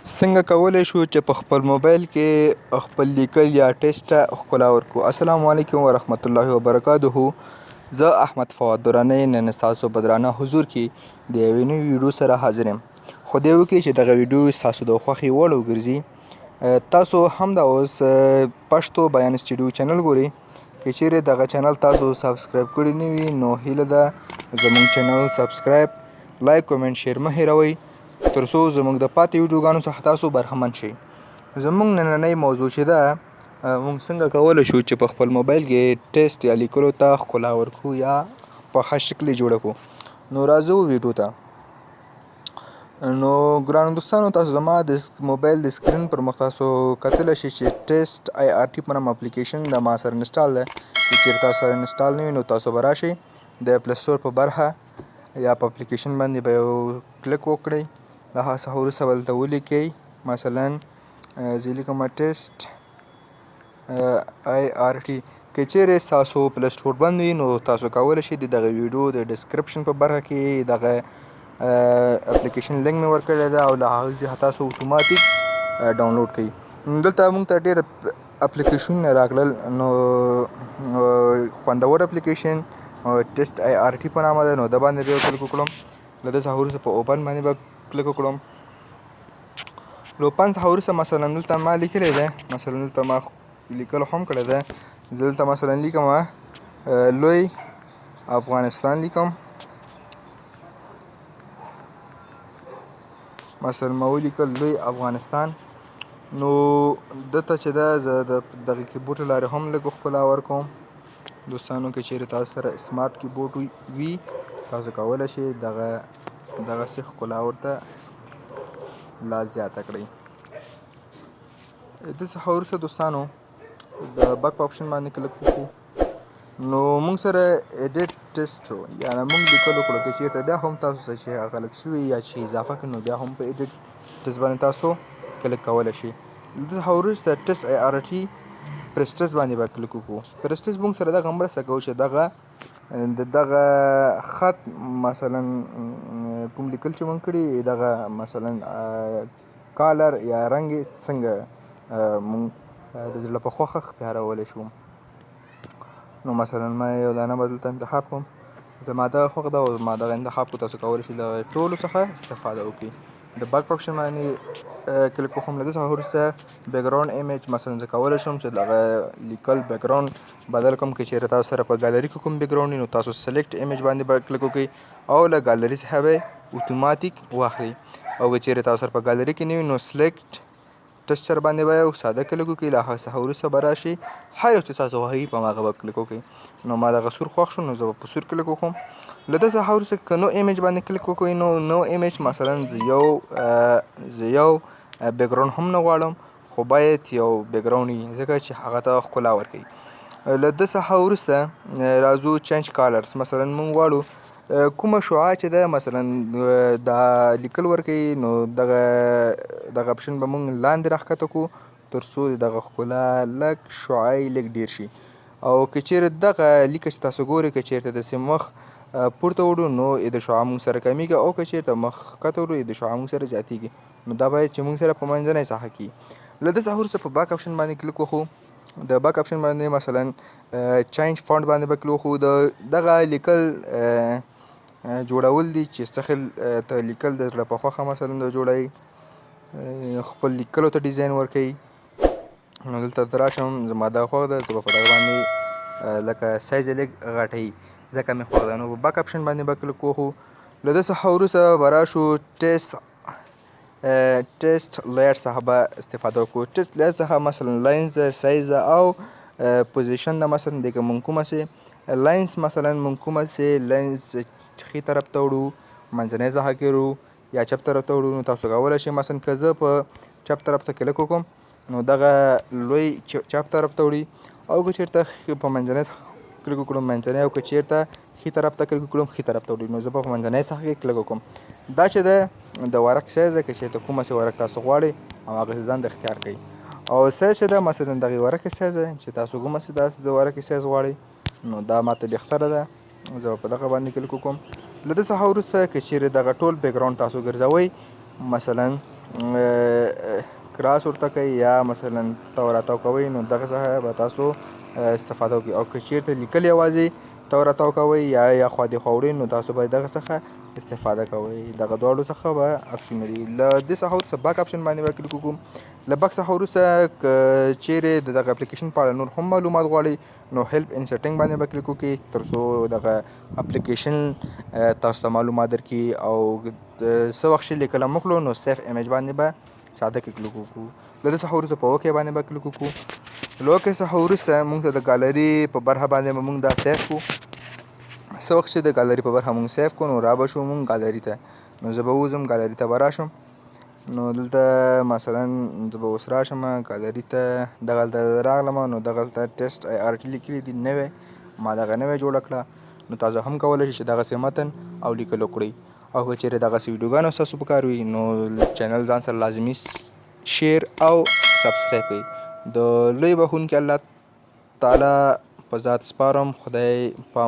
څنګه کولی شو چې په خپل موبایل کې خپل لیکل یا ټیسټ ته ښکلا ورکړو. السلام علیکم ورحمت الله وبرکاته. زه احمد فواد درانی نن ستاسو په درانه حضور کې د یوې نوې ویډیو سره حاضر یم. خدای وکړي چې دغه ویډیو ستاسو د خوښې وړ وګرځي. تاسو هم دا اوس پښتو بیان سټوډیو چینل ګورئ. که چیرې دغه چینل تاسو سبسکرایب کړی نه وي نو هیله ده زموږ چینل سبسکرایب، لایک، کومنټ، شیر مه هیروئ تر څو زموږ د پاتې ویډیوګانو څخه تاسو برخمن شئ. زموږ نننۍ موضوع چې ده موږ څنګه کولی شو چې په خپل موبایل کې ټیسټ یا لیکلو ته ښکلا ورکړو یا په ښه شکل یې جوړه کړو. نو راځو ویډیو ته. نو ګرانو دوستانو، تاسو زما د موبایل د سکرین پر مخ تاسو کتلی شئ چې ټیسټ آی آر ټي په نام اپلیکیشن د ما سره انسټال دی. که چیرې تاسو سره انسټال نه وي نو تاسو به راشئ د پلی سټور په برخه یا په اپلیکیشن باندې به یو کلیک وکړئ. له هغه څخه وروسته به دلته ولیکئ مثلا زه لیکم ټیسټ آی آر ټي. که چیرې ستاسو پلی سټور بند وي نو تاسو کولی شئ د دغه ویډیو د ډسکرپشن په برخه کې دغه اپلیکیشن لینک مې ورکړی ده او له هغه څخه تاسو اتوماتیک ډاونلوډ کړئ. دلته موږ ته ډېر اپلیکیشنونه راغلل. نو خوندور اپلیکیشن ټیسټ آی آر ټي په نامه ده. نو د باندې به یو کلیک وکړم. له دې څخه وروسته په اوپن باندې به کلیک وکړم. له اوپن څخه وروسته مثلا دلته ما لیکلی دی، مثلا دلته ما لیکل هم کړی دی. زه دلته مثلا لیکم لوی افغانستان لیکم. مثلا ما ولیکل لوی افغانستان. نو دلته چې ده زه د دغه کیبورډ له لارې هم لږ ښکلا ورکوم. دوستانو که چیرې تاسو سره سمارټ کیبورډ وي تاسو کولی شئ دغسې ښکلا ورته لا زیاته کړئ. د څخه وروسته دوستانو د بک په اپشن باندې کلیک وکړو. نو موږ سره ایډیټ ټیسټ شو، یعنې موږ لیکل وکړو. که چیرته بیا هم تاسو څه شی غلط شوي یا چې اضافه کړي نو بیا هم په ایډیټ ټیسټ باندې تاسو کلیک کولی شئ. د څخه وروسته ټیسټ آی آر ټي پرسټس باندې به کلیک وکړو. پرسټس موږ سره دغه مرسته کوي چې دغه خط مثلا کوم لیکل چې موږ کړي دغه مثلا کالر یا رنګ یې څنګه موږ د زړه په خوښه اختیارولی شو. نو مثلا ما یو دانه به دلته انتخاب کوم. زما دغه خوښ ده او ما دغه انتخاب کړو. تاسو کولی شئ د ټولو څخه استفاده وکړئ. د بک په اپشن باندې کلیک وکړم. له دې څخه وروسته بیکګراونډ ایمیج مثلا زه کولی شم چې دغه لیکل بیکګراونډ بدل کړم. که چیرې تاسو سره په ګالري کې کوم بیکګراونډ وي نو تاسو سلیکټ ایمیج باندې به کلیک وکړئ او له ګالري څخه به اتوماتیک واخلئ. او که چیرې تاسو سره په ګالري کې نه وي نو سلیکټ ټیکسچر باندې به یو ساده کلیک وکړئ. له هغه څخه وروسته به راشئ هر یو چې تاسو خوښوي په هماغه به کلیک وکړئ. نو ما دغه سور خوښ شو نو زه به په سور کلیک وکړم. له دې څخه وروسته که نو ایمیج باندې کلیک وکړئ نو نو ایمیج مثلا زه یو بیکګراونډ هم نه غواړم خو باید یو بیکګراونډ وي ځکه چې هغه ته ښکلا ورکوي. له دې څخه وروسته راځو چینج کالرز. مثلا موږ غواړو کومه شعاع چې ده مثلا دا لیکل ورکوي نو دغه اپشن به موږ لاندې راښکته کړو تر څو دغه ښکلا لږ شعاع یې لږ ډېر شي. او که چیرې دغه لیکه چې تاسو ګورئ که چیرته داسې مخ پورته وړو نو د شعاع موږ سره کمیږي او که چیرته مخ ښکته وړو د شعاع موږ سره زیاتیږي. نو دا باید چې موږ سره په منځنۍ ساحه کې. له دې څخه وروسته په باک اپشن باندې کلیک وکړو. د باک اپشن باندې مثلا چینج فونټ باندې به کلیک وکړو. دغه لیکل جوړول دي چې څه ته لیکل د زړه په خوښه مثلا د جوړوي خپل لیکلو ته ډیزاین ورکوي. نو دلته ته راشم زما دا خوښ ده. زه به په دغه باندې لکه سایز یې لږ غټوي ځکه مې خوښ ده. نو په باک اپشن باندې به کلیک وکړو. له دې څخه وروسته به راشو ټیسټ لیئر څخه به استفاده وکړو. ټیسټ لیئر څخه مثلا لاینز سایز او پوزیشن ده. مثلا دې که موږ کومه سې لاینز مثلا موږ کومه سې لاینز ښي طرف ته وړو منځنۍ ساحه کې وړو یا چپ طرف ته وړو نو تاسو کولی شئ مثلا که زه په چپ طرف ته کلیک وکړم نو دغه لوی چپ طرف ته وړي. او که چیرته په منځنۍ کلیک وکړم منځنۍ او که چیرته ښي طرف ته کلیک وکړم ښي طرف ته وړي نو زه به په منځنۍ ساحه کې کلیک وکړم. دا چې ده د ورق سایز ده. که چیرته کومه سې ورق تاسو غواړئ هماغسې ځان د اختیار کوئ. او سایز چې ده مثلا دغې ورقې سایز ده چې تاسو کومه سې داسې د ورقې سایز غواړئ نو دا ماته بهتره ده. زه به په دغه باندې کلیک وکړم. له دې څخه وروسته که چیرې دغه ټول بیکګراونډ تاسو ګرځوئ مثلا کراس ورته کوئ یا مثلا تاو راتاو کوئ نو دغه څخه به تاسو استفاده وکړئ. او که چیرته لیکل یوازې تاو راتاو کوئ یا خوا دې خوا وړئ نو تاسو باید دغه څخه استفاده کوئ. دغه دواړو څخه به اپشنونه دي. له دې څخه وروسته باک اپشن باندې به کلیک وکړو. له باک څخه وروسته که چیرې د دغه اپلیکیشن په اړه نور هم معلومات غواړئ نو هیلپ ان سیټینګ باندې به کلیک وکړئ تر څو دغه اپلیکیشن تاسو ته معلومات درکړي. او څه وخت چې لیکل هم وکړو نو سیف ایمیج باندې به ساده کې کلیک وکړو. له دې څخه وروسته په اوکې باندې به کلیک وکړو. له اوکې څخه وروسته موږ ته د ګالري په برخه باندې به موږ دا سیف کړو. څه وخت چې د ګالري په برخه موږ سیف کړو نو را به شو موږ ګالري ته. نو زه به وځم ګالري ته به راشم. نو دلته مثلا زه به اوس راشم ګالري ته. دغلته راغلم نو دغلته ټیسټ آی آر ټي لیکلي دي نوی. ما دغه نوی جوړه کړه. نو تاسو هم کولی شئ چې دغسې متن او لیکل وکړئ. او که چیرې دغسې ویډیوګانې ستاسو په کار وي نو چینل ځان سره لازمي شیر او سبسکرایب کړئ. د لوی بخښونکي الله تعالی په ذات سپارم. خدای په